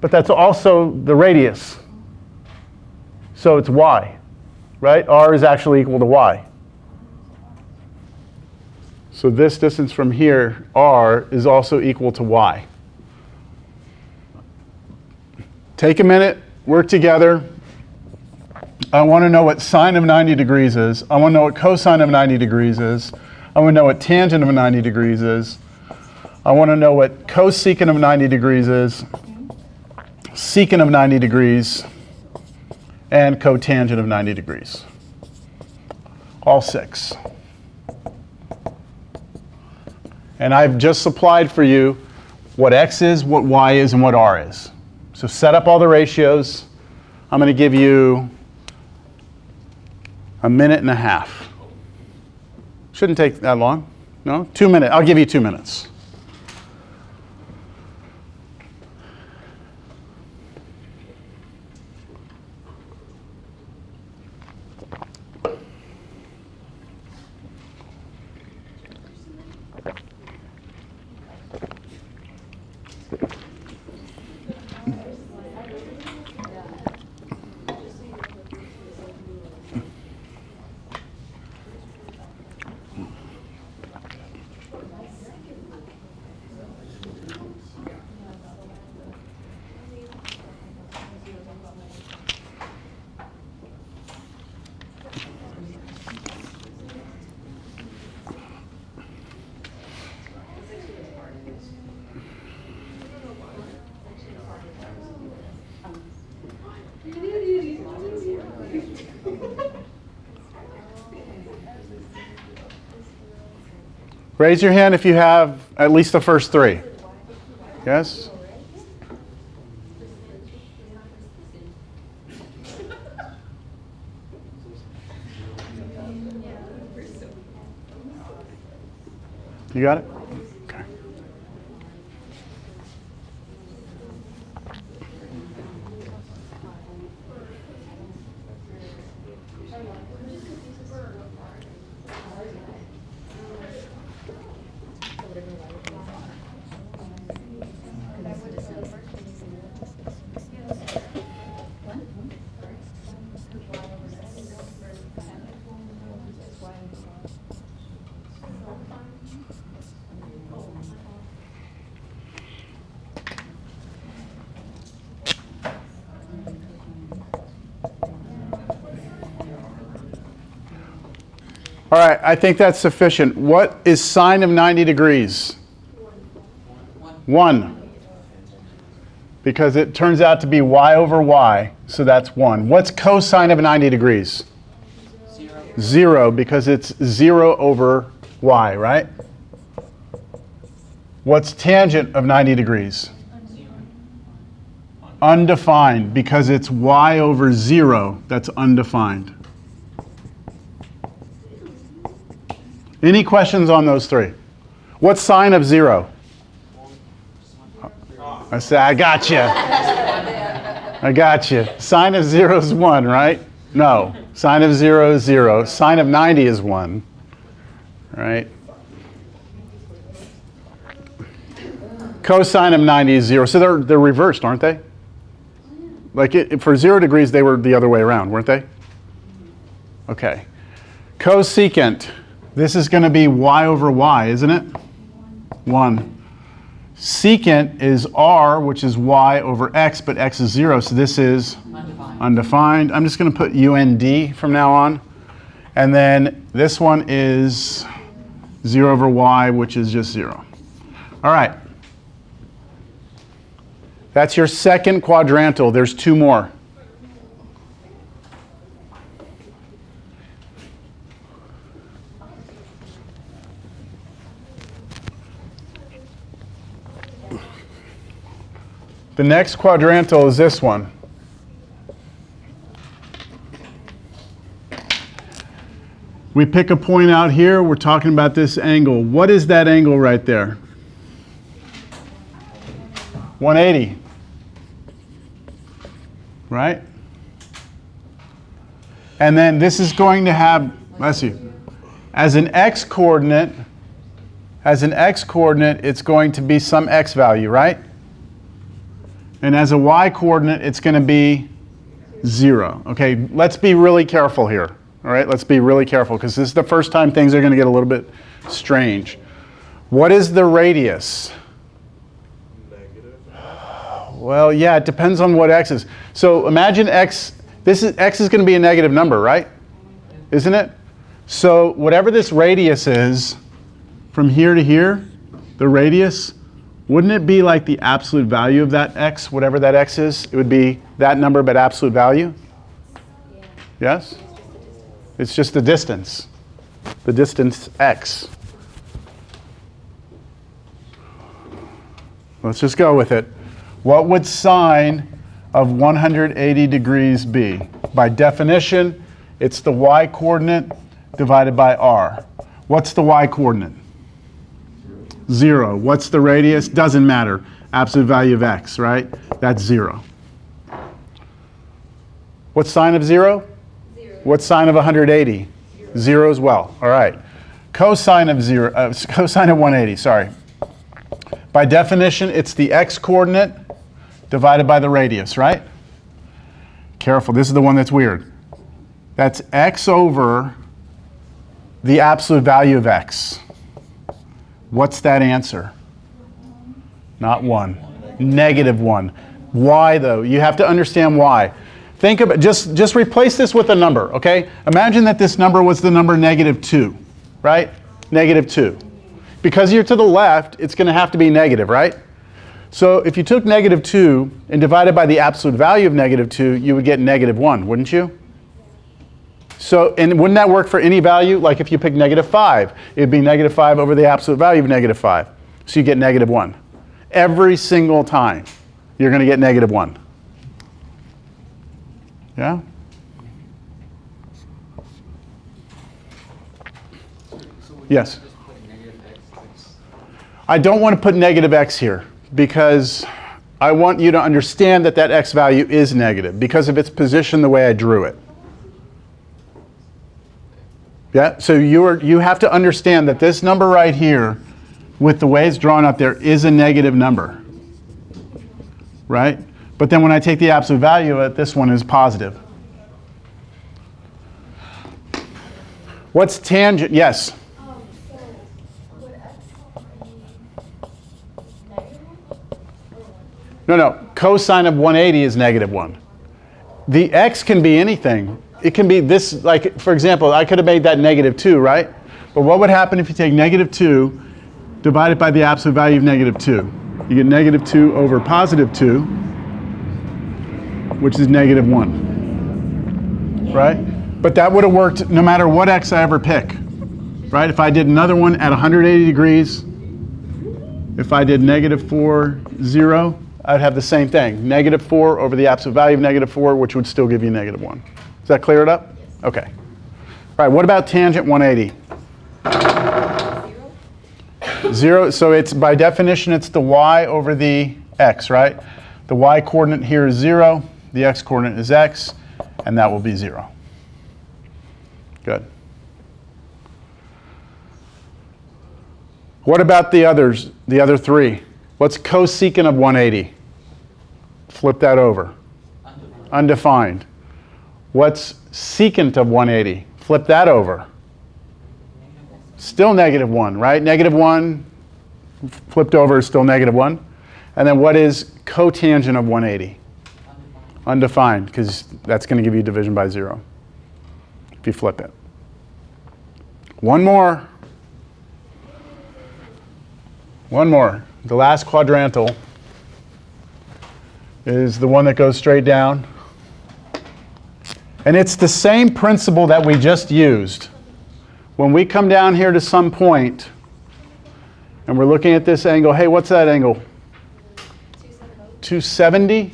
but that's also the radius. So it's y, right? R is actually equal to y. So this distance from here, r, is also equal to y. Take a minute, work together. I want to know what sine of 90 degrees is. I want to know what cosine of 90 degrees is. I want to know what tangent of 90 degrees is. I want to know what cosecant of 90 degrees is, secant of 90 degrees, and cotangent of 90 degrees. All 6. And I've just supplied for you what x is, what y is, and what r is. So set up all the ratios. I'm going to give you a minute and a half. Shouldn't take that long. No? 2 minutes. I'll give you 2 minutes. Raise your hand if you have at least the first 3. Yes? You got it? Okay. All right, I think that's sufficient. What is sine of 90 degrees? 1. Because it turns out to be y over y, so that's 1. What's cosine of 90 degrees? 0, because it's 0 over y, right? What's tangent of 90 degrees? Undefined, because it's y over 0, that's undefined. Any questions on those 3? What's sine of 0? I say, I got you. I got you. Sine of 0 is 1, right? No. Sine of 0 is 0. Sine of 90 is 1, right? Cosine of 90 is 0. So they're reversed, aren't they? Like for 0 degrees, they were the other way around, weren't they? Okay. Cosecant. This is going to be y over y, isn't it? 1. Secant is r, which is y over x, but x is 0, so this is undefined. I'm just going to put UND from now on. And then this one is 0 over y, which is just 0. All right. That's your second quadrantal. There's 2 more. The next quadrantal is this one. We pick a point out here. We're talking about this angle. What is that angle right there? 180. Right? And then this is going to have, let's see, as an x-coordinate, it's going to be some x value, right? And as a y coordinate, it's going to be 0. Okay, let's be really careful here. All right, let's be really careful because this is the first time things are going to get a little bit strange. What is the radius? Negative. Well, yeah, it depends on what x is. So imagine x is going to be a negative number, right? Isn't it? So whatever this radius is, from here to here, the radius, wouldn't it be like the absolute value of that x, whatever that x is? It would be that number but absolute value? Yes? It's just the distance x. Let's just go with it. What would sine of 180 degrees be? By definition, it's the y coordinate divided by r. What's the y coordinate? 0. What's the radius? Doesn't matter. Absolute value of x, right? That's 0. What's sine of 0? 0. What's sine of 180? 0 as well. All right. Cosine of 180, sorry. By definition, it's the x coordinate divided by the radius, right? Careful, this is the one that's weird. That's x over the absolute value of x. What's that answer? Not 1. Negative 1. Why though? You have to understand why. Think about, just replace this with a number, okay? Imagine that this number was the number negative 2, right? Negative 2. Because you're to the left, it's going to have to be negative, right? So if you took negative 2 and divided by the absolute value of negative 2, you would get negative 1, wouldn't you? So, and wouldn't that work for any value? Like if you pick negative 5, it would be negative 5 over the absolute value of negative 5. So you get negative 1. Every single time, you're going to get negative 1. Yeah? Yes? I don't want to put negative x here because I want you to understand that that x value is negative because of its position the way I drew it. Yeah, so you have to understand that this number right here, with the way it's drawn up there, is a negative number, right? But then when I take the absolute value of it, this one is positive. What's tangent? Yes? So would x be negative 1 or 1? No, cosine of 180 is negative 1. The x can be anything. It can be this, like, for example, I could have made that negative 2, right? But what would happen if you take negative 2, divide it by the absolute value of negative 2? You get negative 2 over positive 2, which is negative 1, right? But that would have worked no matter what x I ever pick, right? If I did another one at 180 degrees, if I did negative 4, 0, I'd have the same thing. Negative 4 over the absolute value of negative 4, which would still give you negative 1. Does that clear it up? Yes. Okay. All right, what about tangent 180? 0, so it's by definition, it's the y over the x, right? The y coordinate here is 0, the x coordinate is x, and that will be 0. Good. What about the others, the other three? What's cosecant of 180? Flip that over. Undefined. What's secant of 180? Flip that over. Still negative 1, right? Negative 1 flipped over is still negative 1. And then what is cotangent of 180? Undefined, because that's going to give you division by 0 if you flip it. One more. One more. The last quadrantal is the one that goes straight down. And it's the same principle that we just used. When we come down here to some point, and we're looking at this angle, hey, what's that angle? 270?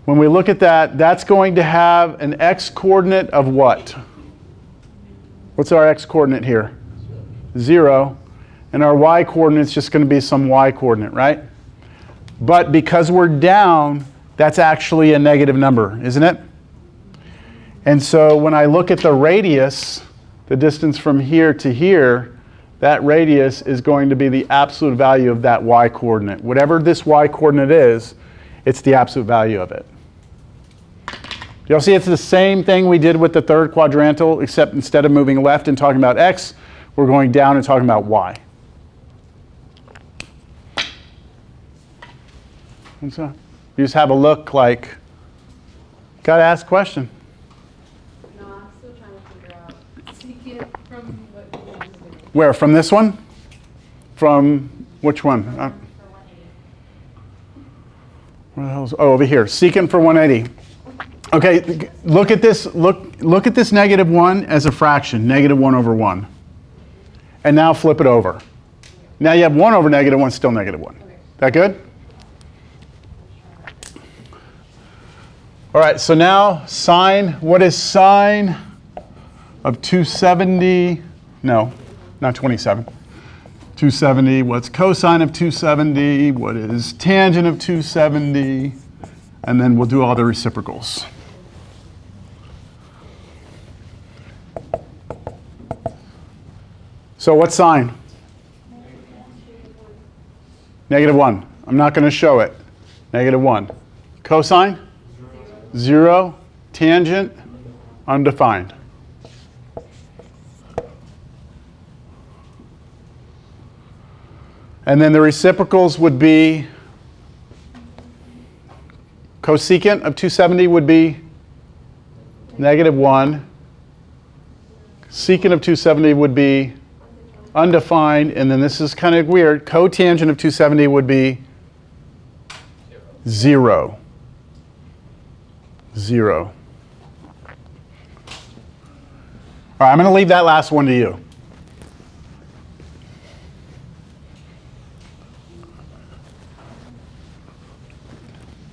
When we look at that, that's going to have an x-coordinate of what? What's our x-coordinate here? 0. And our y-coordinate is just going to be some y-coordinate, right? But because we're down, that's actually a negative number, isn't it? And so when I look at the radius, the distance from here to here, that radius is going to be the absolute value of that y coordinate. Whatever this y coordinate is, it's the absolute value of it. You'll see it's the same thing we did with the third quadrantal, except instead of moving left and talking about x, we're going down and talking about y. And so you just have a look like, got to ask a question. No, I'm still trying to figure out. Secant from what you just did. Where, from this one? From which one? Where the hell's, oh, over here, secant for 180. Okay, look at this, look at this negative 1 as a fraction, negative 1 over 1. And now flip it over. Now you have 1 over negative 1, still negative 1. That good? All right, so now sine, what is sine of 270? No, not 27. 270, what's cosine of 270? What is tangent of 270? And then we'll do all the reciprocals. So what's sine? Negative 1. I'm not going to show it. Negative 1. Cosine? 0. Tangent? Undefined. And then the reciprocals would be, cosecant of 270 would be negative 1. Secant of 270 would be undefined, and then this is kind of weird. Cotangent of 270 would be 0. 0. All right, I'm going to leave that last one to you.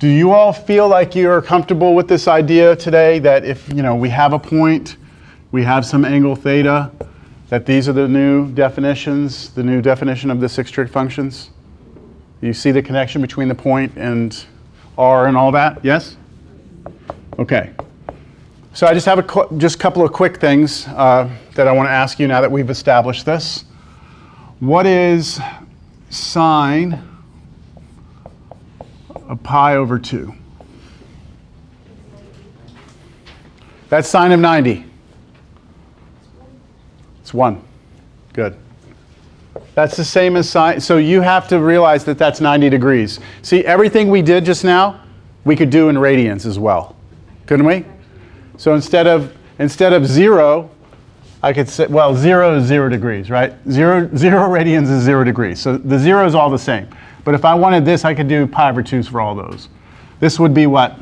Do you all feel like you're comfortable with this idea today that if, we have a point, we have some angle theta, that these are the new definitions, the new definition of the six trig functions? You see the connection between the point and r and all that? Yes? Okay. So I just have a couple of quick things that I want to ask you now that we've established this. What is sine of pi over 2? That's sine of 90. It's 1. Good. That's the same as sine. So you have to realize that that's 90 degrees. See, everything we did just now, we could do in radians as well. Couldn't we? So instead of 0, I could say, well, 0 is 0 degrees, right? 0 radians is 0 degrees. So the 0 is all the same. But if I wanted this, I could do pi over 2s for all those. This would be what?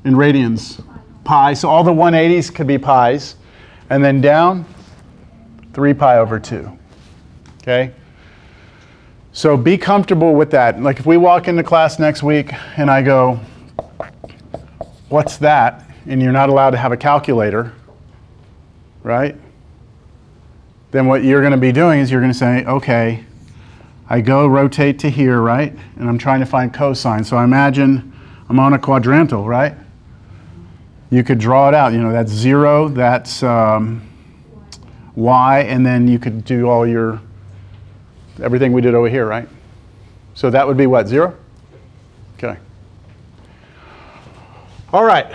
In radians, pi. So all the 180s could be pi's. And then down, 3 pi over 2. Okay? So be comfortable with that. Like if we walk into class next week and I go, what's that? And you're not allowed to have a calculator, right? Then what you're going to be doing is you're going to say, okay, I go rotate to here, right? And I'm trying to find cosine. So I imagine I'm on a quadrantal, right? You could draw it out. That's 0, that's y, and then you could do all everything we did over here, right? So that would be what, 0? Okay. All right.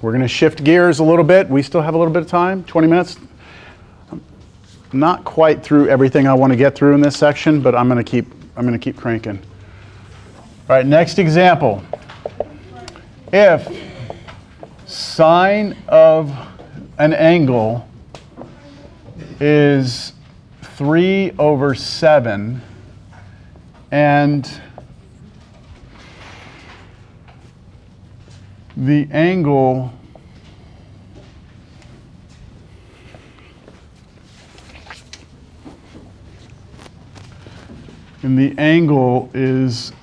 We're going to shift gears a little bit. We still have a little bit of time, 20 minutes. Not quite through everything I want to get through in this section, but I'm going to keep cranking. All right, next example. If sine of an angle is 3 over 7 and the angle is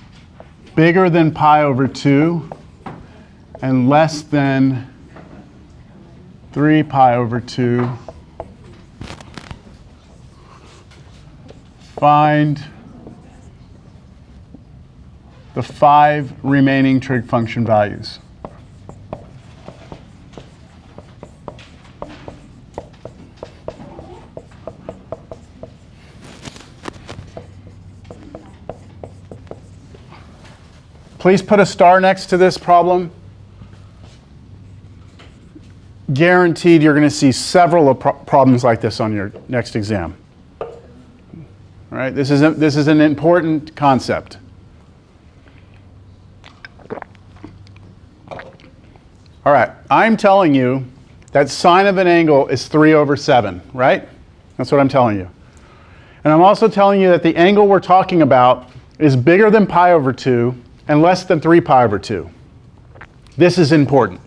bigger than pi over 2 and less than 3 pi over 2, find the 5 remaining trig function values. Please put a star next to this problem. Guaranteed you're going to see several of problems like this on your next exam. All right, this is an important concept. All right, I'm telling you that sine of an angle is 3/7, right? That's what I'm telling you. And I'm also telling you that the angle we're talking about is bigger than pi/2 and less than 3π/2. This is important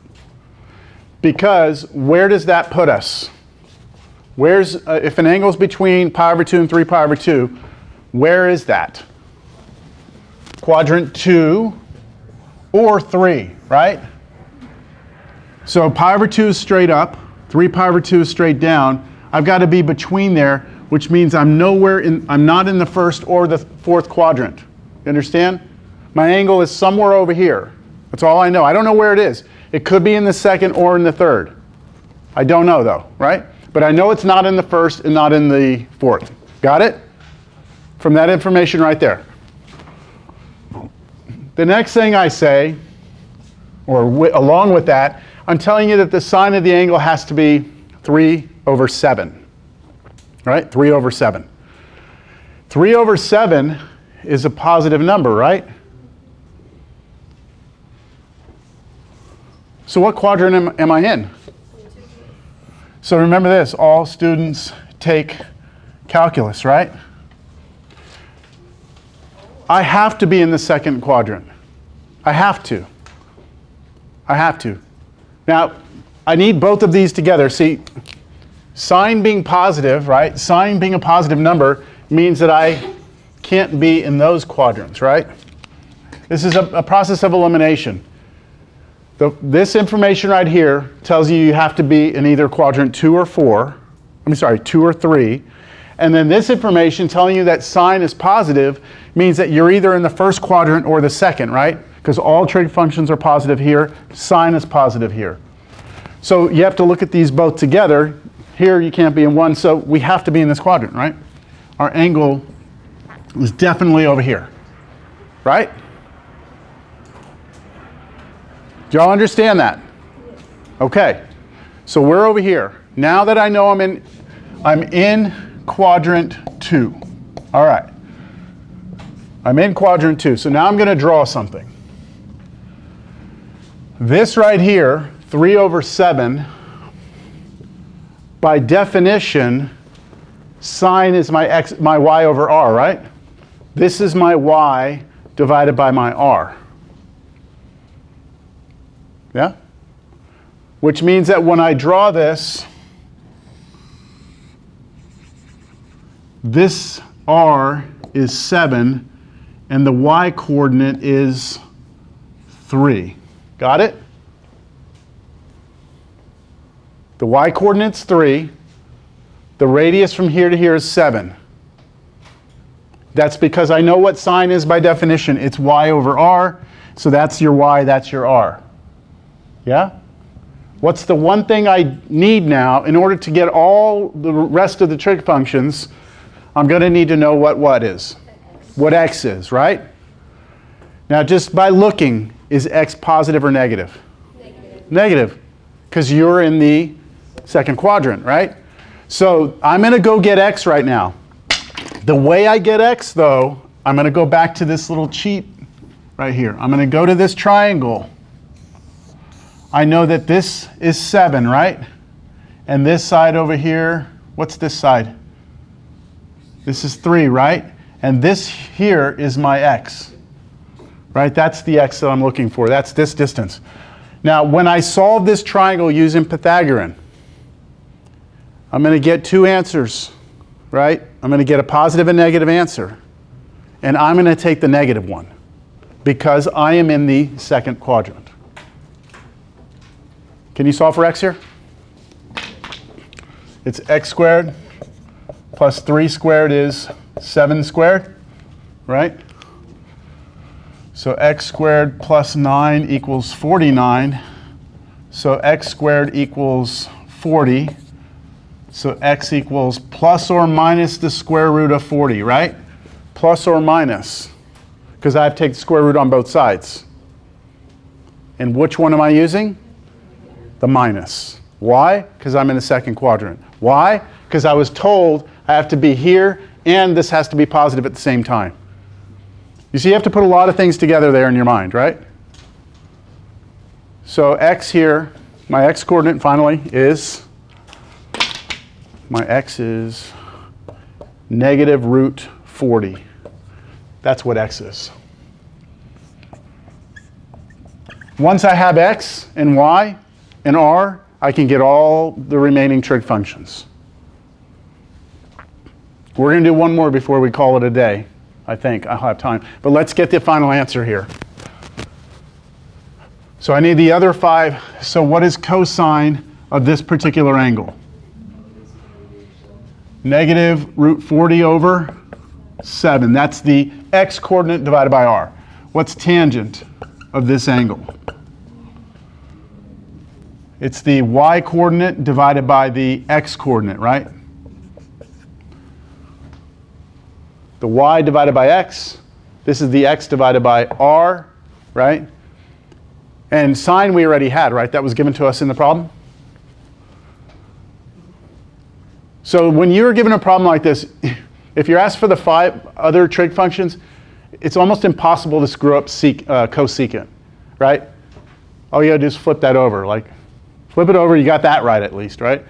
because where does that put us? If an angle is between pi/2 and 3π/2, where is that? Quadrant 2 or 3, right? So pi/2 is straight up, 3π/2 is straight down. I've got to be between there, which means I'm not in the first or the fourth quadrant. You understand? My angle is somewhere over here. That's all I know. I don't know where it is. It could be in the second or in the third. I don't know though, right? But I know it's not in the first and not in the fourth. Got it? From that information right there. The next thing I say, or along with that, I'm telling you that the sine of the angle has to be 3/7. Right? 3/7. 3/7 is a positive number, right? So what quadrant am I in? So remember this, all students take calculus, right? I have to be in the second quadrant. I have to. I have to. Now, I need both of these together. See, sine being positive, right? Sine being a positive number means that I can't be in those quadrants, right? This is a process of elimination. This information right here tells you have to be in either quadrant 2 or 4. 2 or 3. And then this information telling you that sine is positive means that you're either in the first quadrant or the second, right? Because all trig functions are positive here. Sine is positive here. So you have to look at these both together. Here you can't be in one, so we have to be in this quadrant, right? Our angle is definitely over here, right? Do y'all understand that? Okay, so we're over here. Now that I know I'm in quadrant 2. All right, I'm in quadrant 2. So now I'm going to draw something. This right here, 3/7, by definition, sine is my y over r, right? This is my y divided by my r. Yeah? Which means that when I draw this r is 7 and the y coordinate is 3. Got it? The y coordinate's 3. The radius from here to here is 7. That's because I know what sine is by definition. It's y over r. So that's your y, that's your r. Yeah? What's the one thing I need now in order to get all the rest of the trig functions? I'm going to need to know what is. What x is, right? Now just by looking, is x positive or negative? Negative. Negative, because you're in the second quadrant, right? So I'm going to go get x right now. The way I get x, though, I'm going to go back to this little cheat right here. I'm going to go to this triangle. I know that this is 7, right? And this side over here, what's this side? This is 3, right? And this here is my x, right? That's the x that I'm looking for. That's this distance. Now, when I solve this triangle using Pythagorean, I'm going to get two answers, right? I'm going to get a positive and negative answer. And I'm going to take the negative one because I am in the second quadrant. Can you solve for x here? It's x squared plus 3 squared is 7 squared, right? So x squared plus 9 equals 49. So x squared equals 40. So x equals plus or minus the square root of 40, right? Plus or minus, because I have to take the square root on both sides. And which one am I using? The minus. Why? Because I'm in the second quadrant. Why? Because I was told I have to be here and this has to be positive at the same time. You see, you have to put a lot of things together there in your mind, right? So x here, my x coordinate finally is, my x is negative root 40. That's what x is. Once I have x and y and r, I can get all the remaining trig functions. We're going to do one more before we call it a day. I think I'll have time. But let's get the final answer here. So I need the other 5. So what is cosine of this particular angle? Negative root 40 over 7. That's the x coordinate divided by r. What's tangent of this angle? It's the y coordinate divided by the x coordinate, right? The y divided by x. This is the x divided by r, right? And sine we already had, right? That was given to us in the problem. So when you're given a problem like this, if you're asked for the 5 other trig functions, it's almost impossible to screw up cosecant, right? All you gotta do is flip that over. Like, flip it over, you got that right at least, right?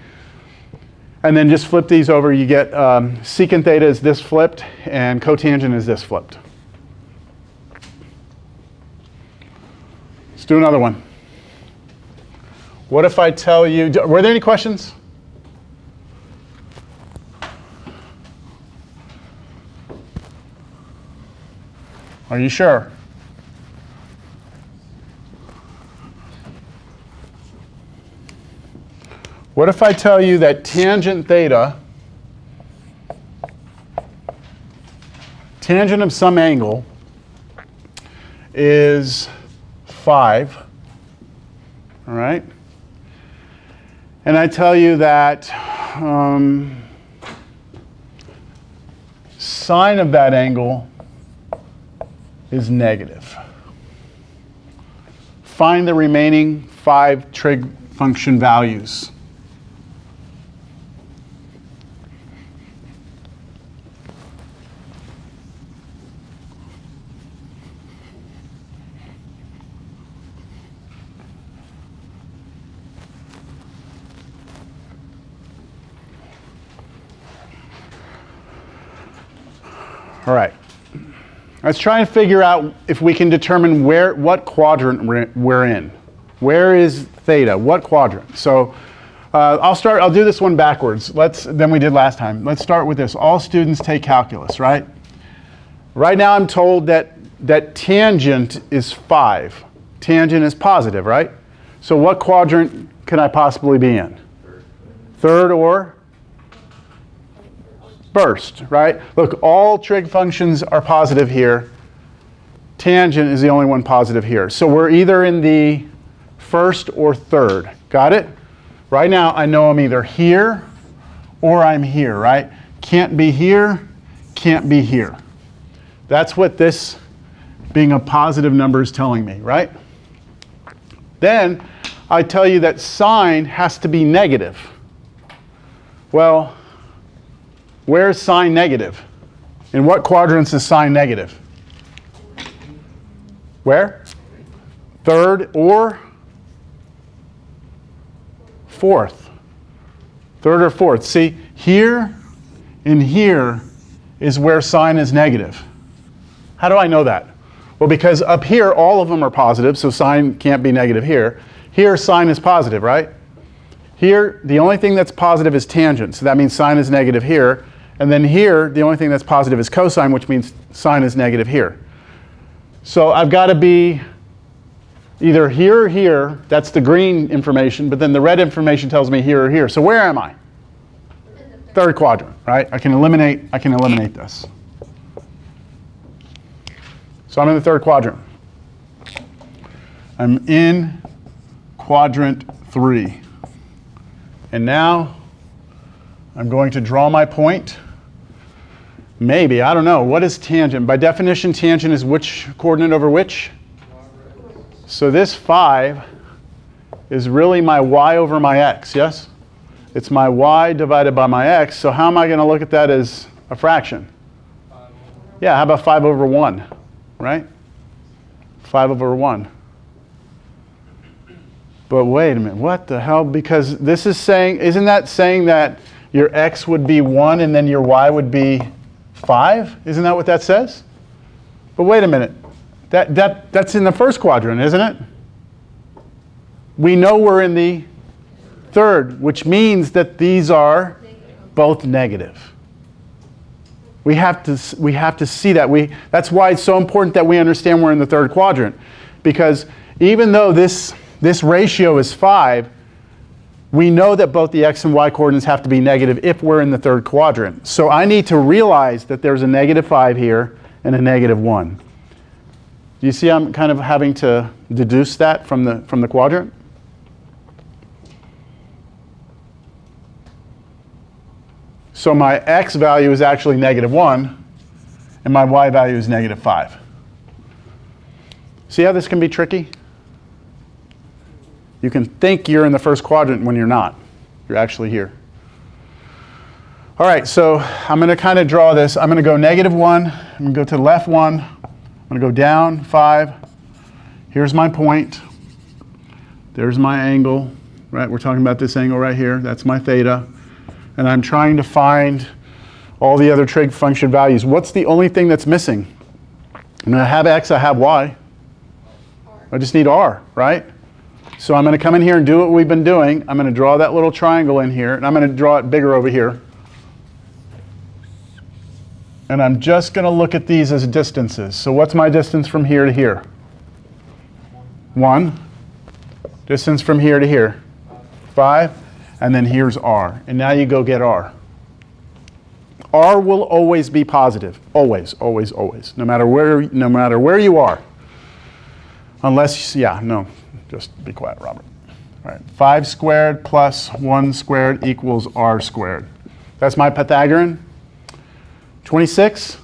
And then just flip these over, you get secant theta is this flipped, and cotangent is this flipped. Let's do another one. What if I tell you, were there any questions? Are you sure? What if I tell you that tangent theta, tangent of some angle, is 5, all right? And I tell you that sine of that angle is negative. Find the remaining 5 trig function values. All right. Let's try and figure out if we can determine what quadrant we're in. Where is theta? What quadrant? So I'll do this one backwards than we did last time. Let's start with this. All students take calculus, right? Right now I'm told that tangent is 5. Tangent is positive, right? So what quadrant can I possibly be in? Third or first, right? Look, all trig functions are positive here. Tangent is the only one positive here. So we're either in the first or third. Got it? Right now, I know I'm either here or I'm here, right? Can't be here, can't be here. That's what this being a positive number is telling me, right? Then I tell you that sine has to be negative. Well, where's sine negative? In what quadrants is sine negative? Where? Third or fourth. Third or fourth. See, here and here is where sine is negative. How do I know that? Well, because up here, all of them are positive, so sine can't be negative here. Here, sine is positive, right? Here, the only thing that's positive is tangent, so that means sine is negative here. And then here, the only thing that's positive is cosine, which means sine is negative here. So I've got to be either here or here. That's the green information, but then the red information tells me here or here. So where am I? Third quadrant, right? I can eliminate this. So I'm in the third quadrant. I'm in quadrant 3. And now I'm going to draw my point. Maybe, I don't know. What is tangent? By definition, tangent is which coordinate over which? So this 5 is really my y over my x, yes? It's my y divided by my x, so how am I going to look at that as a fraction? Yeah, how about 5 over 1, right? 5 over 1. But wait a minute, what the hell? Because this is saying, isn't that saying that your x would be 1 and then your y would be 5? Isn't that what that says? But wait a minute, that's in the first quadrant, isn't it? We know we're in the third, which means that these are both negative. We have to see that. That's why it's so important that we understand we're in the third quadrant. Because even though this ratio is 5, we know that both the x and y coordinates have to be negative if we're in the third quadrant. So I need to realize that there's a negative 5 here and a negative 1. Do you see I'm kind of having to deduce that from the quadrant? So my x value is actually negative 1, and my y value is negative 5. See how this can be tricky? You can think you're in the first quadrant when you're not. You're actually here. All right, so I'm going to kind of draw this. I'm going to go negative 1. I'm going to go to the left 1. I'm going to go down 5. Here's my point. There's my angle, right? We're talking about this angle right here. That's my theta. And I'm trying to find all the other trig function values. What's the only thing that's missing? I'm going to have x, I have y. I just need r, right? So I'm going to come in here and do what we've been doing. I'm going to draw that little triangle in here, and I'm going to draw it bigger over here. And I'm just going to look at these as distances. So what's my distance from here to here? 1. Distance from here to here? 5. And then here's r. And now you go get r. R will always be positive. Always, always, always. No matter where you are. Unless, yeah, no. Just be quiet, Robert. All right. 5 squared plus 1 squared equals r squared. That's my Pythagorean. 26.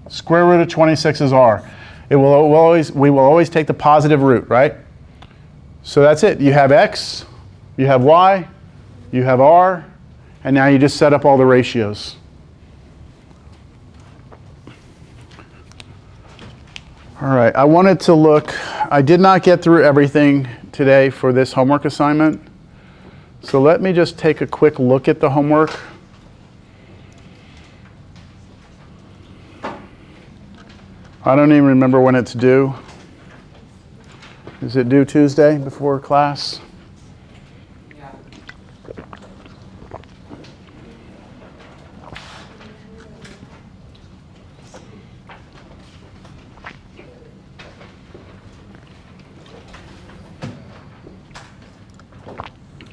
Square root of 26 is r. We will always take the positive root, right? So that's it. You have x, you have y, you have r, and now you just set up all the ratios. All right, I wanted to look, I did not get through everything today for this homework assignment. So let me just take a quick look at the homework. I don't even remember when it's due. Is it due Tuesday before class? Yeah.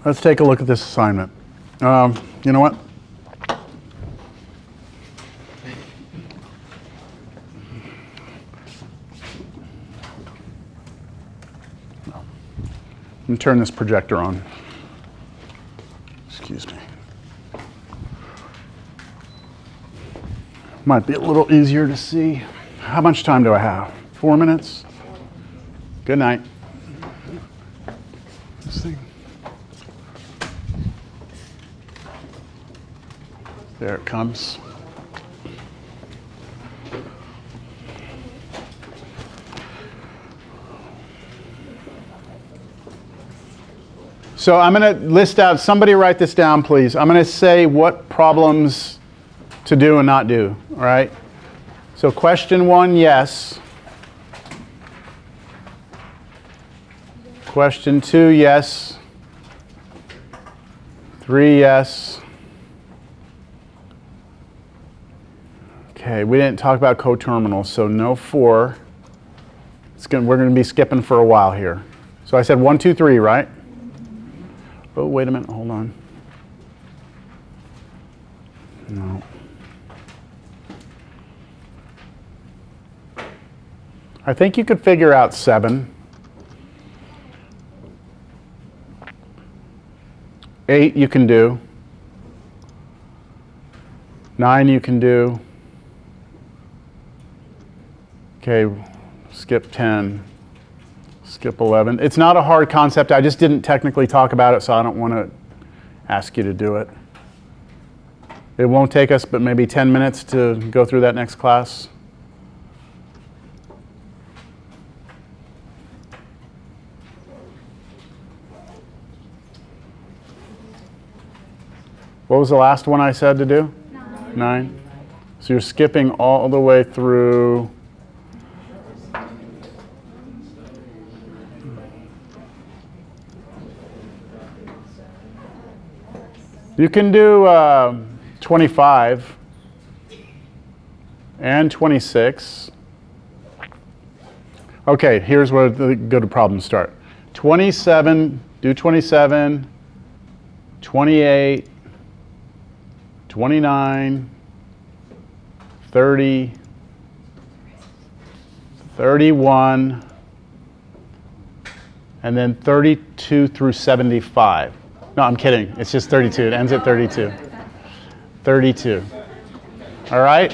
Let's take a look at this assignment. You know what? Let me turn this projector on. Excuse me. Might be a little easier to see. How much time do I have? 4 minutes? Good night. This thing. There it comes. So I'm going to list out, somebody write this down, please. I'm going to say what problems to do and not do, all right? So question 1, yes. Question 2, yes. 3, yes. Okay, we didn't talk about coterminals, so no 4. We're going to be skipping for a while here. So I said 1, 2, 3, right? Oh, wait a minute, hold on. No. I think you could figure out 7. 8 you can do. 9 you can do. Okay, skip 10, skip 11. It's not a hard concept. I just didn't technically talk about it, so I don't want to ask you to do it. It won't take us but maybe 10 minutes to go through that next class. What was the last one I said to do? 9. So you're skipping all the way through. You can do 25 and 26. Okay, here's where the good problems start. 27, do 27, 28, 29, 30, 31, and then 32 through 75. No, I'm kidding. It's just 32. It ends at 32. 32. All right?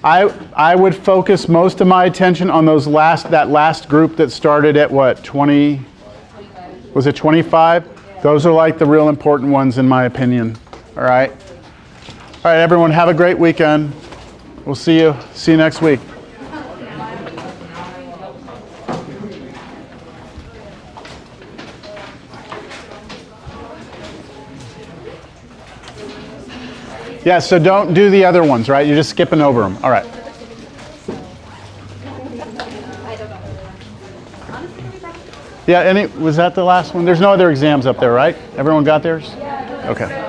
I would focus most of my attention on that last group that started at what, 20? Was it 25? Those are like the real important ones in my opinion. All right? All right, everyone, have a great weekend. We'll see you next week. Yeah, so don't do the other ones, right? You're just skipping over them. All right. Yeah, was that the last one? There's no other exams up there, right? Everyone got theirs? Okay.